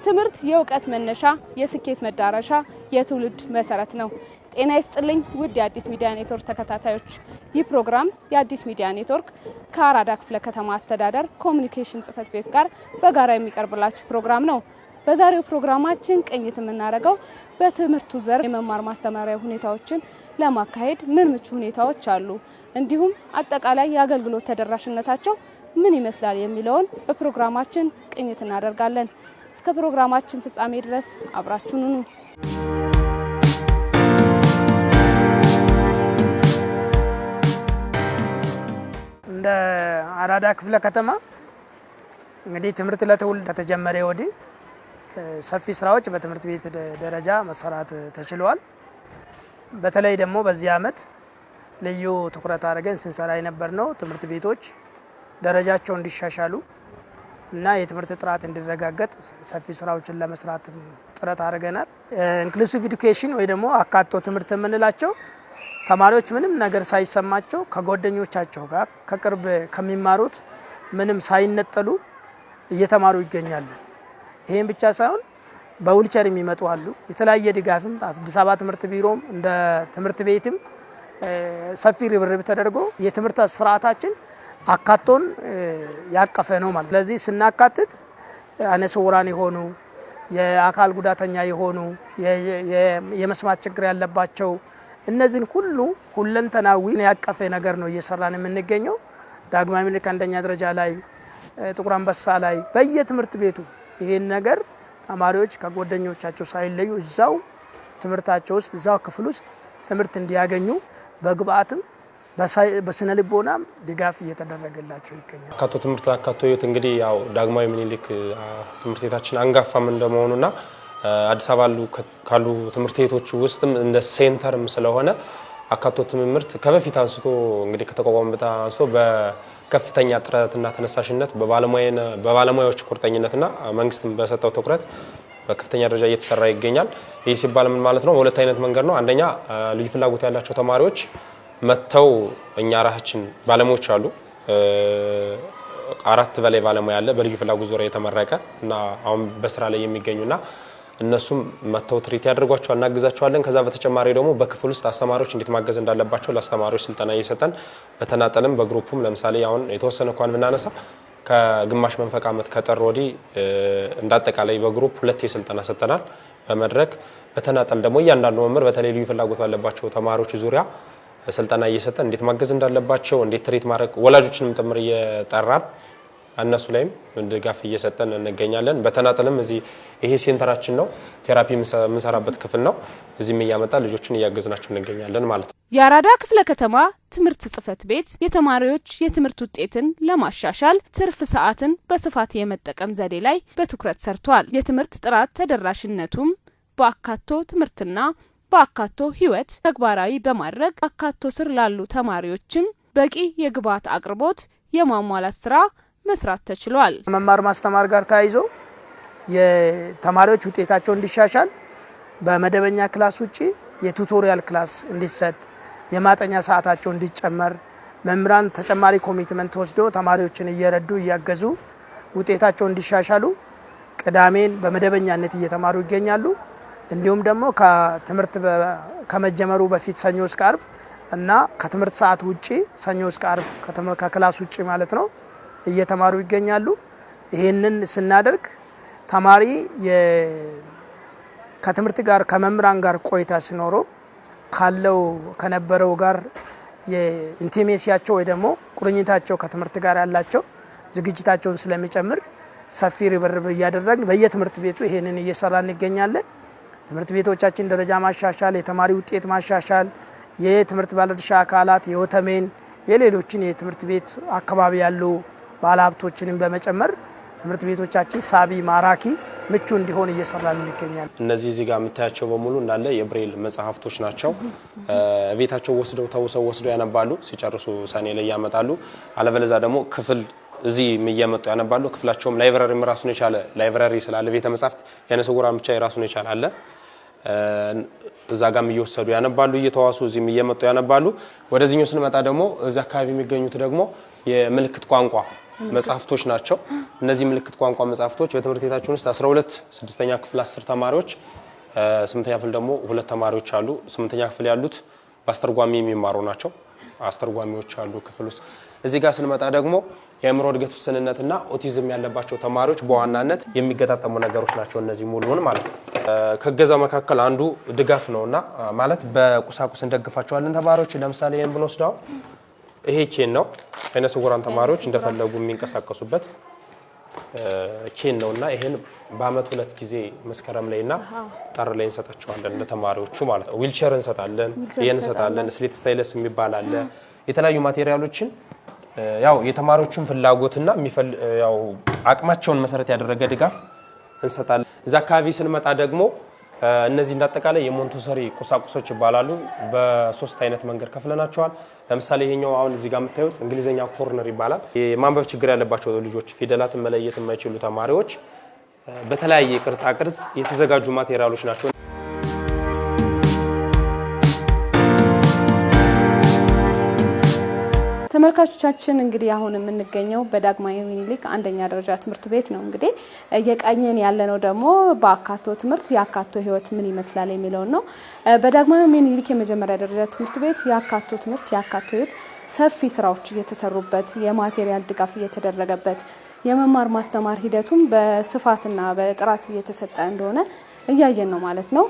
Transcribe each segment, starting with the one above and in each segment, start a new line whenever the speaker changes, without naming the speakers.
ትምህርት የእውቀት መነሻ የስኬት መዳረሻ የትውልድ መሰረት ነው። ጤና ይስጥልኝ ውድ የአዲስ ሚዲያ ኔትወርክ ተከታታዮች፣ ይህ ፕሮግራም የአዲስ ሚዲያ ኔትወርክ ከአራዳ ክፍለ ከተማ አስተዳደር ኮሙኒኬሽን ጽህፈት ቤት ጋር በጋራ የሚቀርብላችሁ ፕሮግራም ነው። በዛሬው ፕሮግራማችን ቅኝት የምናደርገው በትምህርቱ ዘርፍ የመማር ማስተማሪያ ሁኔታዎችን ለማካሄድ ምን ምቹ ሁኔታዎች አሉ፣ እንዲሁም አጠቃላይ የአገልግሎት ተደራሽነታቸው ምን ይመስላል የሚለውን በፕሮግራማችን ቅኝት እናደርጋለን። እስከ ፕሮግራማችን ፍጻሜ ድረስ አብራችሁን ሁኑ።
እንደ አራዳ ክፍለ ከተማ እንግዲህ ትምህርት ለትውልድ ከተጀመረ ወዲህ ሰፊ ስራዎች በትምህርት ቤት ደረጃ መሰራት ተችሏል። በተለይ ደግሞ በዚህ አመት ልዩ ትኩረት አድርገን ስንሰራ የነበርነው ትምህርት ቤቶች ደረጃቸው እንዲሻሻሉ እና የትምህርት ጥራት እንዲረጋገጥ ሰፊ ስራዎችን ለመስራት ጥረት አድርገናል። ኢንክሉሲቭ ኤዱኬሽን ወይ ደግሞ አካቶ ትምህርት የምንላቸው ተማሪዎች ምንም ነገር ሳይሰማቸው ከጓደኞቻቸው ጋር ከቅርብ ከሚማሩት ምንም ሳይነጠሉ እየተማሩ ይገኛሉ። ይሄን ብቻ ሳይሆን በዊልቸር የሚመጡ አሉ። የተለያየ ድጋፍም አዲስ አበባ ትምህርት ቢሮም እንደ ትምህርት ቤትም ሰፊ ርብርብ ተደርጎ የትምህርት ስርዓታችን አካቶን ያቀፈ ነው ማለት። ስለዚህ ስናካትት አይነ ስውራን የሆኑ የአካል ጉዳተኛ የሆኑ የመስማት ችግር ያለባቸው እነዚህን ሁሉ ሁለንተናዊ ያቀፈ ነገር ነው እየሰራን የምንገኘው። ዳግማዊ ምኒልክ አንደኛ ደረጃ ላይ፣ ጥቁር አንበሳ ላይ በየትምህርት ቤቱ ይሄን ነገር ተማሪዎች ከጓደኞቻቸው ሳይለዩ እዛው ትምህርታቸው ውስጥ እዛው ክፍል ውስጥ ትምህርት እንዲያገኙ በግብአትም በስነ ልቦናም ድጋፍ እየተደረገላቸው ይገኛል።
አካቶ ትምህርት አካቶ ህይወት እንግዲህ ያው ዳግማዊ ምኒልክ ትምህርት ቤታችን አንጋፋም እንደመሆኑና አዲስ አበባ ካሉ ትምህርት ቤቶች ውስጥም እንደ ሴንተርም ስለሆነ አካቶ ትምህርት ከበፊት አንስቶ እንግዲህ ከተቋቋመበት አንስቶ በከፍተኛ ጥረትና ተነሳሽነት በባለሙያዎች ቁርጠኝነትና መንግስትም በሰጠው ትኩረት በከፍተኛ ደረጃ እየተሰራ ይገኛል። ይህ ሲባል ምን ማለት ነው? በሁለት አይነት መንገድ ነው። አንደኛ ልዩ ፍላጎት ያላቸው ተማሪዎች መተው እኛ ራሳችን ባለሙያዎች አሉ 4 በላይ ባለሙያ አለ በልዩ ፍላጎት ዙሪያ የተመረቀ እና አሁን በስራ ላይ የሚገኙና እነሱም መተው ትሪት ያደርጓቸዋል፣ እናግዛቸዋለን። ከዛ በተጨማሪ ደግሞ በክፍል ውስጥ አስተማሪዎች እንዴት ማገዝ እንዳለባቸው ለአስተማሪዎች ስልጠና እየሰጠን በተናጠልም በግሩፕም ለምሳሌ አሁን የተወሰነ እንኳን ብናነሳ ከግማሽ መንፈቅ ዓመት ከጥር ወዲህ እንዳጠቃላይ በግሩፕ 2 የስልጠና ሰጥተናል። በመድረክ በተናጠል ደግሞ እያንዳንዱ መምህር በተለይ ልዩ ፍላጎት ያለባቸው ተማሪዎች ዙሪያ ስልጠና እየሰጠን እንዴት ማገዝ እንዳለባቸው እንዴት ትሪት ማድረግ ወላጆችንም ጭምር እየጠራን እነሱ ላይም ድጋፍ እየሰጠን እንገኛለን። በተናጠልም እዚህ ይሄ ሴንተራችን ነው፣ ቴራፒ የምንሰራበት ክፍል ነው። እዚህም እያመጣ ልጆችን እያገዝናቸው እንገኛለን ማለት ነው።
የአራዳ ክፍለ ከተማ ትምህርት ጽህፈት ቤት የተማሪዎች የትምህርት ውጤትን ለማሻሻል ትርፍ ሰዓትን በስፋት የመጠቀም ዘዴ ላይ በትኩረት ሰርቷል። የትምህርት ጥራት ተደራሽነቱም በአካቶ ትምህርትና በአካቶ ህይወት ተግባራዊ በማድረግ አካቶ ስር ላሉ ተማሪዎችም በቂ የግብዓት አቅርቦት የማሟላት ስራ መስራት ተችሏል።
መማር ማስተማር ጋር ተያይዞ የተማሪዎች ውጤታቸው እንዲሻሻል በመደበኛ ክላስ ውጪ የቱቶሪያል ክላስ እንዲሰጥ፣ የማጠኛ ሰዓታቸው እንዲጨመር፣ መምህራን ተጨማሪ ኮሚትመንት ወስዶ ተማሪዎችን እየረዱ እያገዙ ውጤታቸው እንዲሻሻሉ ቅዳሜን በመደበኛነት እየተማሩ ይገኛሉ። እንዲሁም ደግሞ ከትምህርት ከመጀመሩ በፊት ሰኞ እስከ ዓርብ እና ከትምህርት ሰዓት ውጪ ሰኞ እስከ ዓርብ ከክላስ ውጪ ማለት ነው እየተማሩ ይገኛሉ። ይሄንን ስናደርግ ተማሪ ከትምህርት ጋር ከመምህራን ጋር ቆይታ ሲኖረው ካለው ከነበረው ጋር የኢንቲሜሲያቸው ወይ ደግሞ ቁርኝታቸው ከትምህርት ጋር ያላቸው ዝግጅታቸውን ስለሚጨምር ሰፊ ርብርብ እያደረግን በየትምህርት ቤቱ ይሄንን እየሰራን እንገኛለን። ትምህርት ቤቶቻችን ደረጃ ማሻሻል፣ የተማሪ ውጤት ማሻሻል፣ የትምህርት ባለድርሻ አካላት የወተሜን የሌሎችን የትምህርት ቤት አካባቢ ያሉ ባለሀብቶችንም በመጨመር ትምህርት ቤቶቻችን ሳቢ ማራኪ ምቹ እንዲሆን እየሰራን እንገኛለን።
እነዚህ እዚህ ጋር የምታያቸው በሙሉ እንዳለ የብሬል መጽሐፍቶች ናቸው። ቤታቸው ወስደው ያነባሉ። ሲጨርሱ ሰኔ ላይ ያመጣሉ። አለበለዚያ ደግሞ ክፍል እዚህ እየመጡ ያነባሉ። ክፍላቸውም ላይብረሪ ራሱን የቻለ ላይብረሪ ስላለ ቤተ መጻሕፍት የዓይነ ስውራን ብቻ የራሱን የቻለ አለ። እዛ ጋርም እየወሰዱ ያነባሉ። እየተዋሱ እዚህም እየመጡ ያነባሉ። ወደዚህኛው ስንመጣ ደግሞ እዛ አካባቢ የሚገኙት ደግሞ የምልክት ቋንቋ መጽሐፍቶች ናቸው። እነዚህ ምልክት ቋንቋ መጽሐፍቶች በትምህርት ቤታችን ውስጥ 12 6ኛ ክፍል 10 ተማሪዎች 8ኛ ክፍል ደግሞ 2 ተማሪዎች አሉ። 8ኛ ክፍል ያሉት በአስተርጓሚ የሚማሩ ናቸው። አስተርጓሚዎች አሉ ክፍል ውስጥ። እዚህ ጋር ስንመጣ ደግሞ የአእምሮ እድገት ውስንነትና ኦቲዝም ያለባቸው ተማሪዎች በዋናነት የሚገጣጠሙ ነገሮች ናቸው። እነዚህ ሙሉውን ማለት ነው። ከገዛው መካከል አንዱ ድጋፍ ነውና ማለት በቁሳቁስ እንደግፋቸዋለን ተማሪዎች። ለምሳሌ ይሄን ብንወስደው ይሄ ኬን ነው። ዓይነ ስውራን ተማሪዎች እንደፈለጉ የሚንቀሳቀሱበት ኬን ነውና ይሄን በአመት 2 ጊዜ መስከረም ላይና ጥር ላይ እንሰጣቸዋለን ለተማሪዎቹ ማለት ነው። ዊልቸር እንሰጣለን፣ ይሄን እንሰጣለን። ስሌት ስታይለስ የሚባል አለ። የተለያዩ ማቴሪያሎችን ያው የተማሪዎችን ፍላጎትና ያው አቅማቸውን መሰረት ያደረገ ድጋፍ እንሰጣለን። እዛ አካባቢ ስንመጣ ደግሞ እነዚህ እንዳጠቃላይ የሞንቶሰሪ ቁሳቁሶች ይባላሉ። በ3 አይነት መንገድ ከፍለናቸዋል። ለምሳሌ ይሄኛው አሁን እዚህ ጋር የምታዩት እንግሊዘኛ ኮርነር ይባላል። የማንበብ ችግር ያለባቸው ልጆች ፊደላትን መለየት የማይችሉ ተማሪዎች በተለያየ ቅርጽ የተዘጋጁ ማቴሪያሎች ናቸው።
ተመልካቾቻችን እንግዲህ አሁን የምንገኘው በዳግማዊ ምኒልክ አንደኛ ደረጃ ትምህርት ቤት ነው። እንግዲህ እየቃኘን ያለነው ደግሞ በአካቶ ትምህርት የአካቶ ህይወት ምን ይመስላል የሚለው ነው። በዳግማዊ ምኒልክ የመጀመሪያ ደረጃ ትምህርት ቤት የአካቶ ትምህርት የአካቶ ህይወት ሰፊ ስራዎች እየተሰሩበት የማቴሪያል ድጋፍ እየተደረገበት የመማር ማስተማር ሂደቱም በስፋትና በጥራት እየተሰጠ እንደሆነ እያየን ነው ማለት ነው።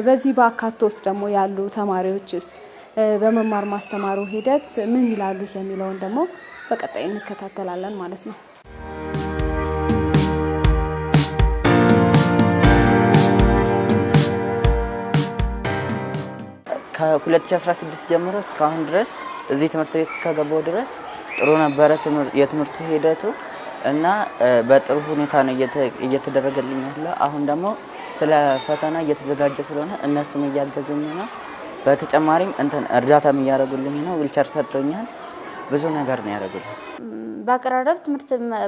በዚህ በአካቶ ውስጥ ደግሞ ያሉ ተማሪዎችስ በመማር ማስተማሩ ሂደት ምን ይላሉ የሚለውን ደግሞ በቀጣይ እንከታተላለን ማለት ነው።
ከ2016 ጀምሮ እስካሁን ድረስ እዚህ ትምህርት ቤት እስከገባው ድረስ ጥሩ ነበረ የትምህርት ሂደቱ እና በጥሩ ሁኔታ ነው እየተደረገልኝ ያለው። አሁን ደግሞ ስለ ፈተና እየተዘጋጀ ስለሆነ እነሱም እያገዙኝ ነው። በተጨማሪም እርዳታም እያደረጉልኝ ነው። ዊልቸር ሰጥቶኛል። ብዙ ነገር ነው ያደረጉልኝ።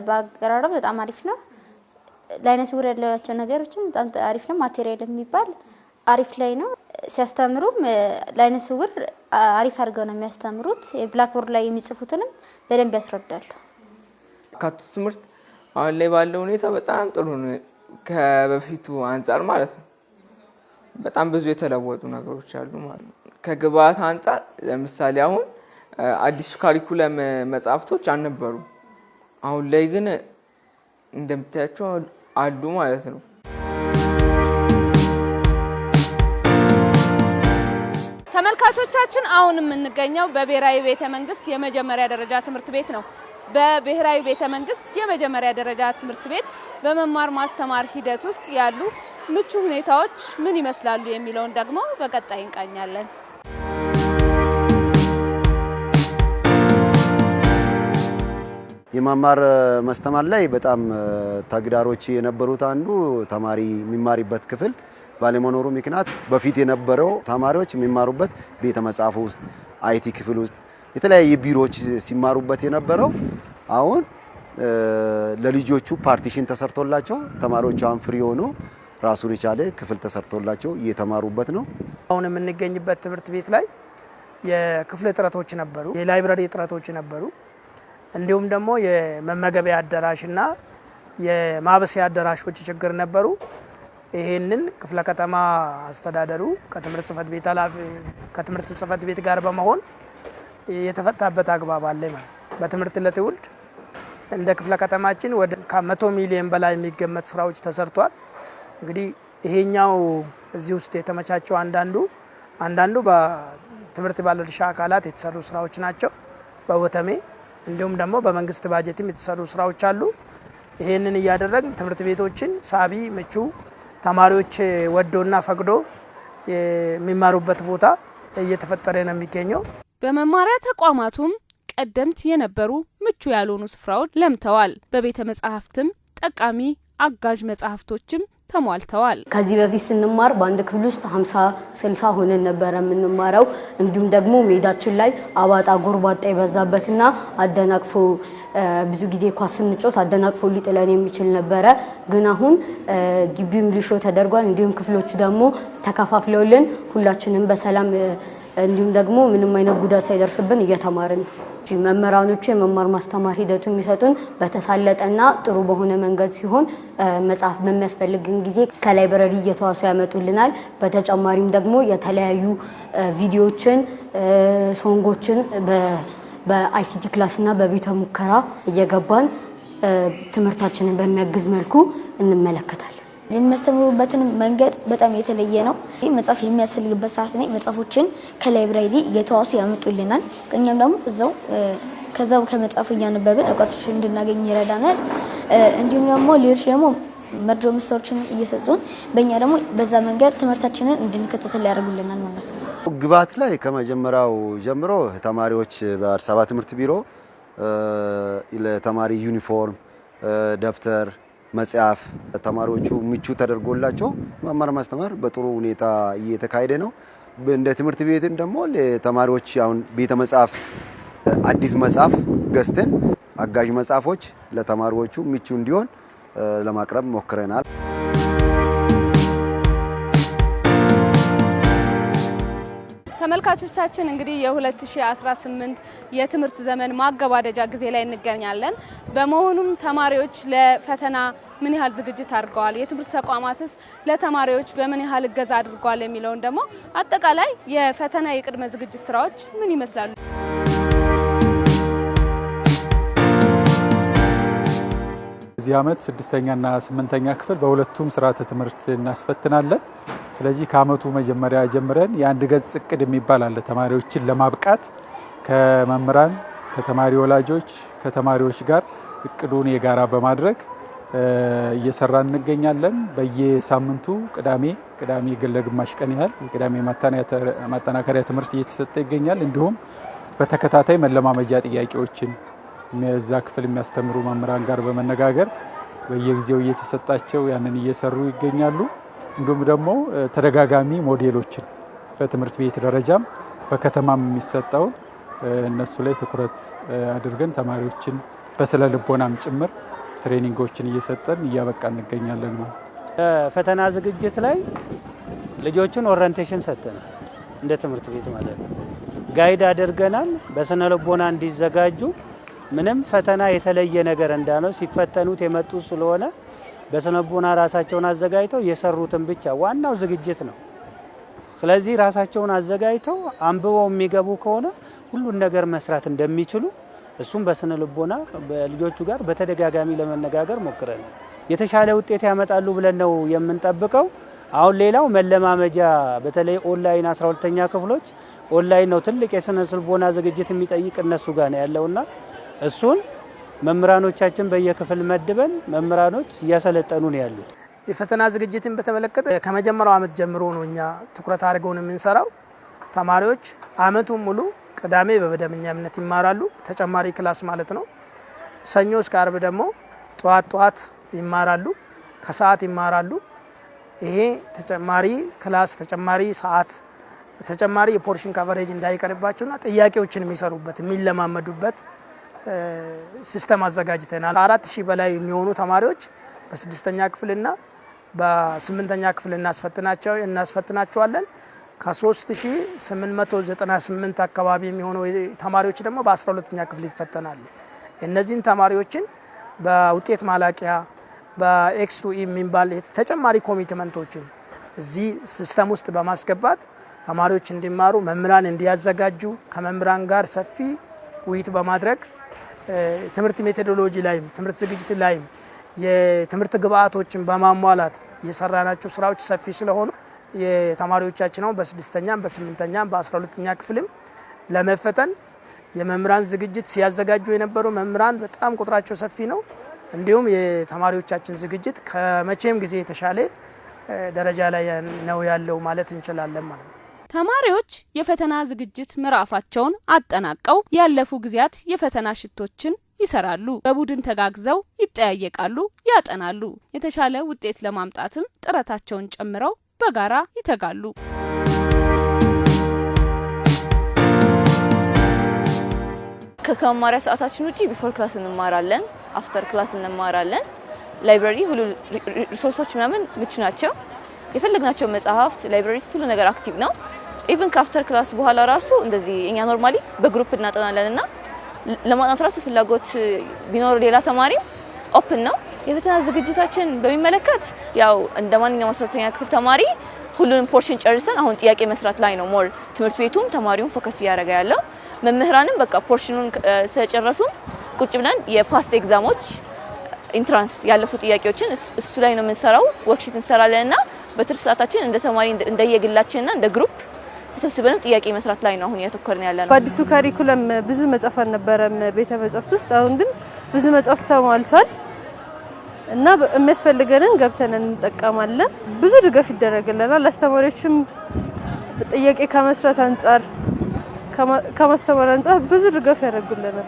በአቀራረብ በጣም አሪፍ ነው። ለዓይነ ስውር ያላቸው ነገሮችም በጣም አሪፍ ነው። ማቴሪያል የሚባል አሪፍ ላይ ነው። ሲያስተምሩም ለዓይነ ስውር አሪፍ አድርገው ነው የሚያስተምሩት። ብላክቦርድ ላይ የሚጽፉትንም በደንብ ያስረዳሉ።
አካቶ ትምህርት አሁን ላይ ባለው ሁኔታ በጣም ጥሩ ነው ከበፊቱ አንፃር ማለት ነው። በጣም ብዙ የተለወጡ ነገሮች አሉ ማለት ነው። ከግብአት አንፃር ለምሳሌ አሁን አዲሱ ካሪኩለም መጽሐፍቶች አልነበሩ። አሁን ላይ ግን እንደምታያቸው አሉ ማለት ነው።
ተመልካቾቻችን አሁን የምንገኘው በብሔራዊ ቤተ መንግስት የመጀመሪያ ደረጃ ትምህርት ቤት ነው። በብሔራዊ ቤተ መንግስት የመጀመሪያ ደረጃ ትምህርት ቤት በመማር ማስተማር ሂደት ውስጥ ያሉ ምቹ ሁኔታዎች ምን ይመስላሉ የሚለውን ደግሞ በቀጣይ እንቃኛለን።
የመማር ማስተማር ላይ በጣም ተግዳሮች የነበሩት አንዱ ተማሪ የሚማሪበት ክፍል ባለመኖሩ ምክንያት በፊት የነበረው ተማሪዎች የሚማሩበት ቤተ መጻሕፍት ውስጥ አይቲ ክፍል ውስጥ የተለያየ ቢሮዎች ሲማሩበት የነበረው አሁን ለልጆቹ ፓርቲሽን ተሰርቶላቸው ተማሪዎቹ አሁን ፍሪ ሆኖ ራሱን የቻለ ክፍል ተሰርቶላቸው እየተማሩበት ነው።
አሁን የምንገኝበት ትምህርት ቤት ላይ የክፍል እጥረቶች ነበሩ፣ የላይብረሪ እጥረቶች ነበሩ። እንዲሁም ደግሞ የመመገቢያ አዳራሽና የማብሰያ አዳራሾች ችግር ነበሩ። ይሄንን ክፍለ ከተማ አስተዳደሩ ከትምህርት ጽሕፈት ቤት ጋር በመሆን የተፈታበት አግባብ አለ ማለት። በትምህርት ለትውልድ እንደ ክፍለ ከተማችን ወደ 100 ሚሊዮን በላይ የሚገመት ስራዎች ተሰርቷል። እንግዲህ ይሄኛው እዚህ ውስጥ የተመቻቸው አንዳንዱ በትምህርት ባለድርሻ አካላት የተሰሩ ስራዎች ናቸው። በወተሜ እንዲሁም ደግሞ በመንግስት ባጀትም የተሰሩ ስራዎች አሉ። ይሄንን እያደረግን ትምህርት ቤቶችን ሳቢ ምቹ ተማሪዎች ወዶና ፈቅዶ የሚማሩበት ቦታ እየተፈጠረ ነው የሚገኘው።
በመማሪያ ተቋማቱም ቀደምት የነበሩ ምቹ ያልሆኑ ስፍራዎች ለምተዋል። በቤተ መጻሕፍትም ጠቃሚ አጋዥ መጻሕፍቶችም ተሟልተዋል።
ከዚህ በፊት ስንማር በአንድ ክፍል ውስጥ 50 60 ሆነን ነበር የምንማረው። እንዲሁም ደግሞ ሜዳችን ላይ አባጣ ጎርባጣ ይበዛበትና አደናቅፎ ብዙ ጊዜ ኳስ ስንጫወት አደናቅፎ ሊጥለን የሚችል ነበረ። ግን አሁን ግቢም ሊሾ ተደርጓል። እንዲሁም ክፍሎቹ ደግሞ ተከፋፍለውልን ሁላችንም በሰላም እንዲሁም ደግሞ ምንም አይነት ጉዳት ሳይደርስብን እየተማርን መምህራኖቹ የመማር ማስተማር ሂደቱ የሚሰጡን በተሳለጠና ጥሩ በሆነ መንገድ ሲሆን መጽሐፍ በሚያስፈልግን ጊዜ ከላይብረሪ እየተዋሱ ያመጡልናል። በተጨማሪም ደግሞ የተለያዩ ቪዲዮዎችን ሶንጎችን በአይሲቲ ክላስና በቤተ ሙከራ እየገባን ትምህርታችንን በሚያግዝ መልኩ እንመለከታለን።
የሚያስተምሩበትን መንገድ በጣም የተለየ ነው። መጽሐፍ የሚያስፈልግበት ሰዓት ላይ መጽሐፎችን ከላይብረሪ እየተዋሱ ያመጡልናል። እኛም ደግሞ ከዛው ከመጽሐፉ እያነበብን እውቀቶችን እንድናገኝ ይረዳናል። እንዲሁም ደግሞ ሌሎች ደግሞ መርጆ ምሳዎችን እየሰጡን በእኛ ደግሞ በዛ መንገድ ትምህርታችንን እንድንከታተል ያደርጉልናል ማለት ነው።
ግብዓት ላይ ከመጀመሪያው ጀምሮ ተማሪዎች በአዲስ አበባ ትምህርት ቢሮ ለተማሪ ዩኒፎርም፣ ደብተር፣ መጽሐፍ ተማሪዎቹ ምቹ ተደርጎላቸው መማር ማስተማር በጥሩ ሁኔታ እየተካሄደ ነው። እንደ ትምህርት ቤትም ደግሞ ለተማሪዎች አሁን ቤተ መጻሕፍት አዲስ መጽሐፍ ገዝተን አጋዥ መጽሐፎች ለተማሪዎቹ ምቹ እንዲሆን ለማቅረብ ሞክረናል።
ተመልካቾቻችን እንግዲህ የ2018 የትምህርት ዘመን ማገባደጃ ጊዜ ላይ እንገኛለን። በመሆኑም ተማሪዎች ለፈተና ምን ያህል ዝግጅት አድርገዋል፣ የትምህርት ተቋማትስ ለተማሪዎች በምን ያህል እገዛ አድርገዋል የሚለውን ደግሞ አጠቃላይ የፈተና የቅድመ ዝግጅት ስራዎች ምን ይመስላሉ?
እዚህ ዓመት 6ኛና 8ኛ ክፍል በሁለቱም ስርዓተ ትምህርት እናስፈትናለን። ስለዚህ ከአመቱ መጀመሪያ ጀምረን የአንድ ገጽ እቅድ የሚባል አለ። ተማሪዎችን ለማብቃት ከመምህራን፣ ከተማሪ ወላጆች፣ ከተማሪዎች ጋር እቅዱን የጋራ በማድረግ እየሰራን እንገኛለን። በየሳምንቱ ቅዳሜ ለግማሽ ቀን ያህል የቅዳሜ ማጠናከሪያ ትምህርት እየተሰጠ ይገኛል። እንዲሁም በተከታታይ መለማመጃ ጥያቄዎችን እዛ ክፍል የሚያስተምሩ መምህራን ጋር በመነጋገር በየጊዜው እየተሰጣቸው ያንን እየሰሩ ይገኛሉ። እንዲሁም ደግሞ ተደጋጋሚ ሞዴሎችን በትምህርት ቤት ደረጃም በከተማም የሚሰጠው እነሱ ላይ ትኩረት አድርገን ተማሪዎችን በስነ ልቦናም ጭምር ትሬኒንጎችን እየሰጠን እያበቃ እንገኛለን ነው።
ፈተና ዝግጅት ላይ ልጆቹን ኦሪንቴሽን ሰጥተናል። እንደ ትምህርት ቤት ማለት ነው። ጋይድ አድርገናል። በስነ ልቦና እንዲዘጋጁ ምንም ፈተና የተለየ ነገር እንዳለው ሲፈተኑት የመጡ ስለሆነ በስነ ልቦና ራሳቸውን አዘጋጅተው የሰሩትን ብቻ ዋናው ዝግጅት ነው። ስለዚህ ራሳቸውን አዘጋጅተው አንብበው የሚገቡ ከሆነ ሁሉን ነገር መስራት እንደሚችሉ እሱም በስነ ልቦና በልጆቹ ጋር በተደጋጋሚ ለመነጋገር ሞክረናል። የተሻለ ውጤት ያመጣሉ ብለን ነው የምንጠብቀው። አሁን ሌላው መለማመጃ በተለይ ኦንላይን 12ኛ ክፍሎች ኦንላይን ነው ትልቅ የስነ ልቦና ዝግጅት የሚጠይቅ እነሱ ጋር ነው ያለውና እሱን መምህራኖቻችን በየክፍል መድበን መምህራኖች እያሰለጠኑ ነው ያሉት።
የፈተና ዝግጅትን በተመለከተ ከመጀመሪያው አመት ጀምሮ ነው እኛ ትኩረት አድርገን የምንሰራው። ተማሪዎች አመቱን ሙሉ ቅዳሜ በመደበኛነት ይማራሉ፣ ተጨማሪ ክላስ ማለት ነው። ሰኞ እስከ አርብ ደግሞ ጧት ይማራሉ፣ ከሰዓት ይማራሉ። ይሄ ተጨማሪ ክላስ፣ ተጨማሪ ሰዓት፣ ተጨማሪ የፖርሽን ከቨሬጅ እንዳይቀርባቸውና ጥያቄዎችን የሚሰሩበት የሚለማመዱበት ሲስተም አዘጋጅተናል። 4000 በላይ የሚሆኑ ተማሪዎች በ6ኛ ክፍልና በ8ኛ ክፍል እናስፈትናቸዋለን። ከ3898 አካባቢ የሚሆኑ ተማሪዎች ደግሞ በ12ኛ ክፍል ይፈተናሉ። እነዚህን ተማሪዎችን በውጤት ማላቂያ በኤክስ2ኢ የሚባል ተጨማሪ ኮሚትመንቶችን እዚህ ሲስተም ውስጥ በማስገባት ተማሪዎች እንዲማሩ መምህራን እንዲያዘጋጁ ከመምህራን ጋር ሰፊ ውይይት በማድረግ ትምህርት ሜቶዶሎጂ ላይም ትምህርት ዝግጅት ላይም የትምህርት ግብአቶችን በማሟላት የሰራናቸው ስራዎች ሰፊ ስለሆኑ የተማሪዎቻችን ነው በ6ኛም በ8ኛም በ12ኛ ክፍልም ለመፈተን የመምህራን ዝግጅት ሲያዘጋጁ የነበሩ መምህራን በጣም ቁጥራቸው ሰፊ ነው። እንዲሁም የተማሪዎቻችን ዝግጅት ከመቼም ጊዜ የተሻለ ደረጃ ላይ ነው ያለው ማለት እንችላለን ማለት ነው።
ተማሪዎች የፈተና ዝግጅት ምዕራፋቸውን አጠናቀው ያለፉ ጊዜያት የፈተና ሽቶችን ይሰራሉ። በቡድን ተጋግዘው ይጠያየቃሉ፣ ያጠናሉ። የተሻለ ውጤት ለማምጣትም ጥረታቸውን ጨምረው በጋራ ይተጋሉ።
ከመማሪያ ሰዓታችን ውጪ ቢፎር ክላስ እንማራለን፣ አፍተር ክላስ እንማራለን። ላይብራሪ ሁሉ ሪሶርሶች ምናምን ምቹ ናቸው። የፈለግናቸው መጽሐፍት፣ ላይብራሪስ ሁሉ ነገር አክቲቭ ነው። ኢቭን ከአፍተር ክላስ በኋላ ራሱ እንደዚህ እኛ ኖርማሊ በግሩፕ እናጠናለንና ለማጥናት ራሱ ፍላጎት ቢኖር ሌላ ተማሪ ኦፕን ነው። የፈተና ዝግጅታችን በሚመለከት ያው እንደማንኛውም 12ኛ ክፍል ተማሪ ሁሉንም ፖርሽን ጨርሰን አሁን ጥያቄ መስራት ላይ ነው ሞር ትምህርት ቤቱም ተማሪውም ፎከስ ያደረገ ያለው። መምህራንም በቃ ፖርሽኑን ስለጨረሱ ቁጭ ብለን የፓስት ኤግዛሞች ኢንትራንስ ያለፉ ጥያቄዎችን እሱ ላይ ነው የምንሰራው። ወርክሺት እንሰራለንና በትርፍ ሰዓታችን እንደ ተማሪ እንደየግላችንና እንደ ግሩፕ ተሰብስበን ጥያቄ መስራት ላይ ነው አሁን ያተኮርን ያለነው።
በአዲሱ ካሪኩለም ብዙ መጽሐፍ ነበረም ቤተ መጻሕፍት ውስጥ። አሁን ግን ብዙ መጽሐፍ ተሟልቷል እና የሚያስፈልገንን ገብተን እንጠቀማለን። ብዙ ድጋፍ ይደረግልናል። አስተማሪዎችም ጥያቄ ከመስራት አንፃር ከማስተማር አንፃር ብዙ ድጋፍ ያደርጉልናል።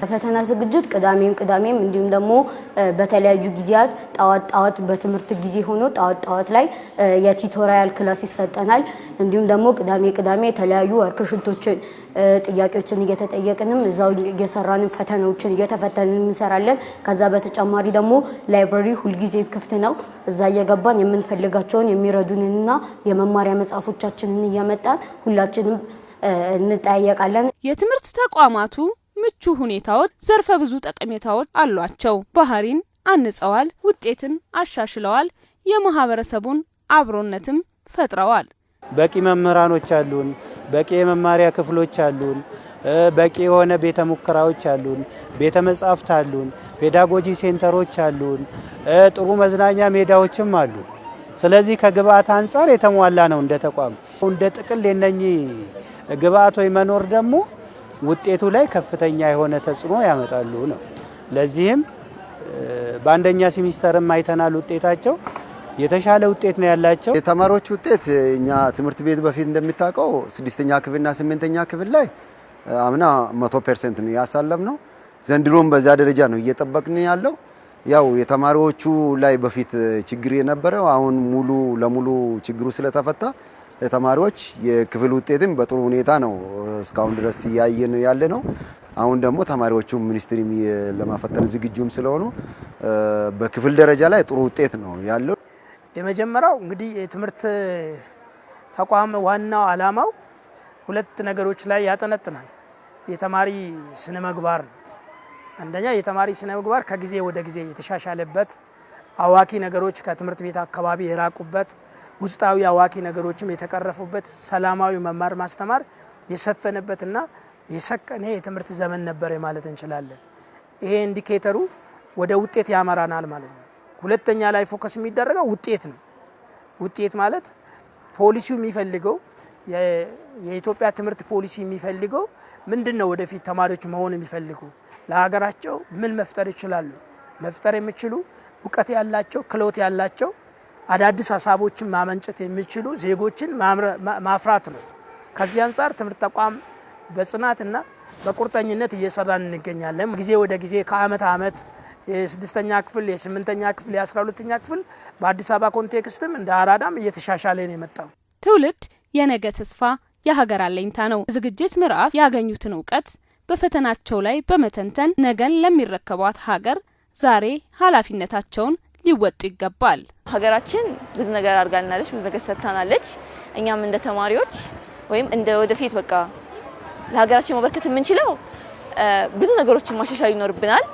ፈተና ዝግጅት ቅዳሜም እንዲሁም ደግሞ በተለያዩ ጊዜያት ጣዋት በትምህርት ጊዜ ሆኖ ጣዋት ላይ የቲዩቶሪያል ክላስ ይሰጠናል። እንዲሁም ደግሞ ቅዳሜ የተለያዩ ወርክሾቶችን ጥያቄዎችን እየተጠየቅንም እዛው እየሰራን ፈተናዎችን እየተፈተንን እንሰራለን። ከዛ በተጨማሪ ደግሞ ላይብራሪ ሁልጊዜ ክፍት ነው። እዛ እየገባን የምንፈልጋቸውን የሚረዱንና የመማሪያ መጽሐፎቻችንን እያመጣን ሁላችንም እንጠያየቃለን።
የትምህርት ተቋማቱ ምቹ ሁኔታዎች ዘርፈ ብዙ ጠቀሜታዎች አሏቸው። ባህሪን አንጸዋል፣ ውጤትን አሻሽለዋል፣ የማህበረሰቡን አብሮነትም ፈጥረዋል።
በቂ መምህራኖች አሉን፣ በቂ የመማሪያ ክፍሎች አሉን፣ በቂ የሆነ ቤተ ሙከራዎች አሉን፣ ቤተ መጻሕፍት አሉን፣ ፔዳጎጂ ሴንተሮች አሉን፣ ጥሩ መዝናኛ ሜዳዎችም አሉ። ስለዚህ ከግብአት አንፃር የተሟላ ነው እንደ ተቋም። እንደ ጥቅል የነኚህ ግብአቶች መኖር ደግሞ ውጤቱ ላይ ከፍተኛ የሆነ ተጽዕኖ ያመጣሉ ነው። ለዚህም በአንደኛ ሴሚስተርም አይተናል ውጤታቸው የተሻለ ውጤት ነው ያላቸው።
የተማሪዎች ውጤት እኛ ትምህርት ቤት በፊት እንደሚታወቀው 6ኛ ክፍልና 8ኛ ክፍል ላይ አምና 100% ነው ያሳለፍነው። ዘንድሮም በዛ ደረጃ ነው እየጠበቅን ያለው። ያው የተማሪዎቹ ላይ በፊት ችግር የነበረው አሁን ሙሉ ለሙሉ ችግሩ ስለተፈታ ለተማሪዎች የክፍል ውጤትም በጥሩ ሁኔታ ነው እስካሁን ድረስ ያየን ያለ ነው። አሁን ደግሞ ተማሪዎቹ ሚኒስትሪም ለማፈተን ዝግጁም ስለሆኑ በክፍል ደረጃ ላይ ጥሩ ውጤት ነው ያለው።
የመጀመሪያው እንግዲህ የትምህርት ተቋም ዋናው ዓላማው ሁለት ነገሮች ላይ ያጠነጥናል። የተማሪ ስነ ምግባር ነው። አንደኛ የተማሪ ስነ ምግባር ከጊዜ ወደ ጊዜ የተሻሻለበት፣ አዋቂ ነገሮች ከትምህርት ቤት አካባቢ የራቁበት፣ ውስጣዊ አዋቂ ነገሮችም የተቀረፉበት፣ ሰላማዊ መማር ማስተማር የሰፈነበትና የሰከነ የትምህርት ዘመን ነበር ማለት እንችላለን። ይሄ ኢንዲኬተሩ ወደ ውጤት ያመራናል ማለት ነው። ሁለተኛ ላይ ፎከስ የሚደረገው ውጤት ነው። ውጤት ማለት ፖሊሲው የሚፈልገው የኢትዮጵያ ትምህርት ፖሊሲ የሚፈልገው ምንድነው? ወደፊት ተማሪዎች መሆን የሚፈልጉ ለሀገራቸው ምን መፍጠር ይችላሉ? መፍጠር የሚችሉ እውቀት ያላቸው ክህሎት ያላቸው አዳዲስ ሀሳቦችን ማመንጨት የሚችሉ ዜጎችን ማፍራት ነው። ከዚህ አንፃር ትምህርት ተቋም በጽናትና በቁርጠኝነት እየሰራን እንገኛለን። ጊዜ ወደ ጊዜ ከአመት አመት የ6ኛ ክፍል የ8ኛ ክፍል የ12ኛ ክፍል በአዲስ አበባ ኮንቴክስትም እንደ አራዳም እየተሻሻለ ነው የመጣው።
ትውልድ የነገ ተስፋ የሀገር አለኝታ ነው። ዝግጅት ምዕራፍ ያገኙትን እውቀት በፈተናቸው ላይ በመተንተን ነገን ለሚረከቧት ሀገር ዛሬ ኃላፊነታቸውን ሊወጡ ይገባል።
ሀገራችን ብዙ ነገር አድርጋልናለች፣ ብዙ ነገር ሰጥታናለች። እኛም እንደ ተማሪዎች ወይም እንደ ወደፊት በቃ ለሀገራችን ማበርከት የምንችለው ብዙ ነገሮችን ማሻሻል ይኖርብናል።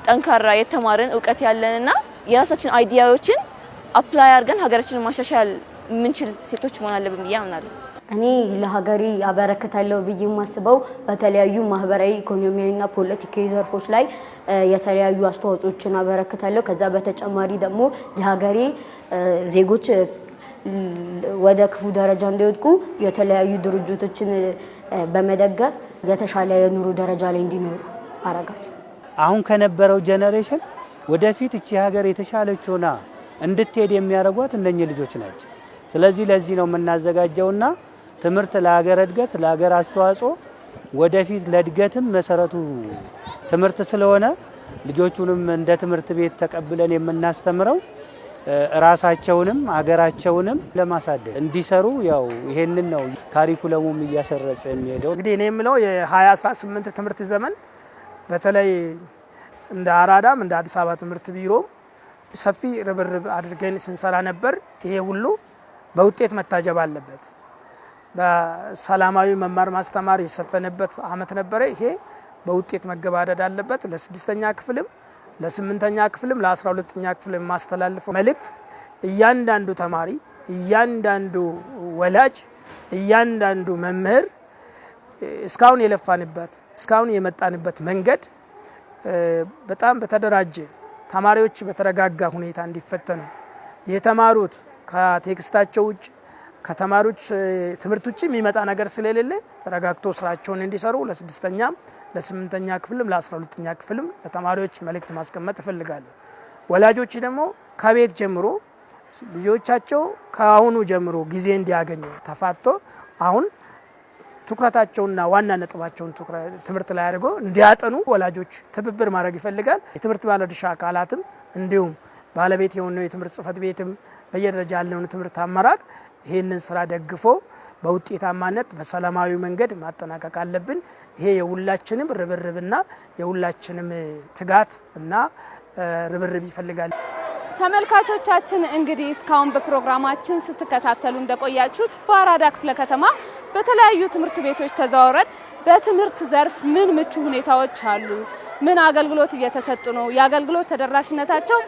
ጠንካራ የተማርን እውቀት ያለንና የራሳችን አይዲያዎችን አፕላይ አድርገን ሀገራችንን ማሻሻል የምንችል ሴቶች መሆን አለብን ብዬ አምናለሁ።
እኔ ለሀገሬ አበረክታለሁ ብዬ የማስበው በተለያዩ ማህበራዊ፣ ኢኮኖሚያዊና ፖለቲካዊ ዘርፎች ላይ የተለያዩ አስተዋጽኦችን አበረክታለሁ። ከዛ በተጨማሪ ደግሞ የሀገሬ ዜጎች ወደ ክፉ ደረጃ እንዳይወድቁ የተለያዩ ድርጅቶችን በመደገፍ የተሻለ የኑሮ ደረጃ ላይ እንዲኖሩ አረጋለሁ።
አሁን ከነበረው ጄኔሬሽን ወደፊት እቺ ሀገር የተሻለች ሆና እንድትሄድ የሚያደርጓት እነኚህ ልጆች ናቸው። ስለዚህ ለዚህ ነው የምናዘጋጀውና ትምህርት ለሀገር እድገት ለሀገር አስተዋጽኦ ወደፊት ለእድገትም መሰረቱ ትምህርት ስለሆነ ልጆቹንም እንደ ትምህርት ቤት ተቀብለን የምናስተምረው ራሳቸውንም አገራቸውንም ለማሳደግ እንዲሰሩ ያው ይሄንን ነው ካሪኩለሙም እያሰረጸ የሚሄደው።
እንግዲህ እኔ የምለው የ2018 ትምህርት ዘመን በተለይ እንደ አራዳም እንደ አዲስ አበባ ትምህርት ቢሮ ሰፊ ርብርብ አድርገን ስንሰራ ነበር። ይሄ ሁሉ በውጤት መታጀብ አለበት። በሰላማዊ መማር ማስተማር የሰፈነበት አመት ነበረ። ይሄ በውጤት መገባደድ አለበት። ለስድስተኛ ክፍልም ለስምንተኛ ክፍልም ለ12ኛ ክፍልም ማስተላለፈው መልእክት እያንዳንዱ ተማሪ፣ እያንዳንዱ ወላጅ፣ እያንዳንዱ መምህር እስካሁን የለፋንበት እስካሁን የመጣንበት መንገድ በጣም በተደራጀ ተማሪዎች በተረጋጋ ሁኔታ እንዲፈተኑ የተማሩት ከቴክስታቸው ውጭ ከተማሪዎች ትምህርት ውጭ የሚመጣ ነገር ስለሌለ ተረጋግቶ ስራቸውን እንዲሰሩ ለስድስተኛም ለስምንተኛ ክፍልም ለ12ኛ ክፍልም ለተማሪዎች መልእክት ማስቀመጥ እፈልጋለሁ። ወላጆች ደግሞ ከቤት ጀምሮ ልጆቻቸው ከአሁኑ ጀምሮ ጊዜ እንዲያገኙ ተፋቶ አሁን ትኩረታቸውና ዋና ነጥባቸውን ትምህርት ላይ አድርጎ እንዲያጠኑ ወላጆች ትብብር ማድረግ ይፈልጋል። የትምህርት ባለድርሻ አካላትም እንዲሁም ባለቤት የሆነው የትምህርት ጽሕፈት ቤትም በየደረጃ ያለውን ትምህርት አመራር ይሄንን ስራ ደግፎ በውጤታማነት በሰላማዊ መንገድ ማጠናቀቅ አለብን። ይሄ የሁላችንም ርብርብና የሁላችንም ትጋት እና ርብርብ ይፈልጋል።
ተመልካቾቻችን እንግዲህ እስካሁን በፕሮግራማችን ስትከታተሉ እንደቆያችሁት በአራዳ ክፍለ ከተማ በተለያዩ ትምህርት ቤቶች ተዘዋውረን በትምህርት ዘርፍ ምን ምቹ ሁኔታዎች አሉ፣ ምን አገልግሎት እየተሰጡ ነው፣ የአገልግሎት ተደራሽነታቸው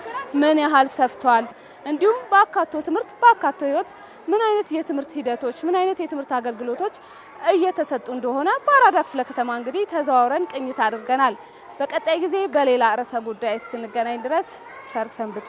ምን ያህል ሰፍቷል፣ እንዲሁም በአካቶ ትምህርት በአካቶ ህይወት ምን አይነት የትምህርት ሂደቶች ምን አይነት የትምህርት አገልግሎቶች እየተሰጡ እንደሆነ በአራዳ ክፍለ ከተማ እንግዲህ ተዘዋውረን ቅኝት አድርገናል። በቀጣይ ጊዜ በሌላ ርዕሰ ጉዳይ እስክንገናኝ ድረስ ቸር ሰንብቱ።